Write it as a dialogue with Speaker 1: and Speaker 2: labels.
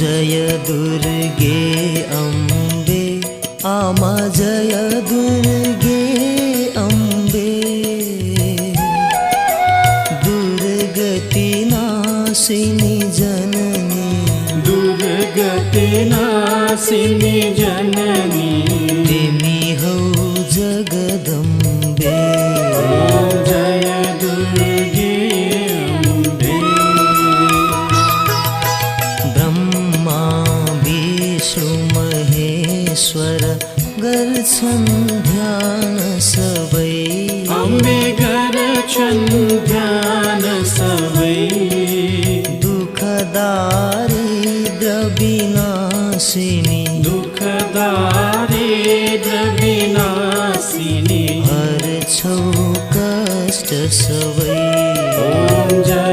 Speaker 1: जय दुर्गे अम्बे आमा जय दुर्गे अम्बे दुर्गति नाशिनी जननी
Speaker 2: दुर्गति नाशिनी जननी
Speaker 1: तेमी हौ जगदम्बे
Speaker 2: जय दुर्गे अम्बे
Speaker 1: ब्रह्मा विष्णु महेश्वर गर्छन् ध्यान सबै
Speaker 2: अम्बे गर्छन् ध्यान सबै
Speaker 1: दुःख दारिद्र विनाशिनी
Speaker 2: दुःख दारिद्र विनाशिनी
Speaker 1: हर्छौ कष्ट सबै
Speaker 2: ओम जय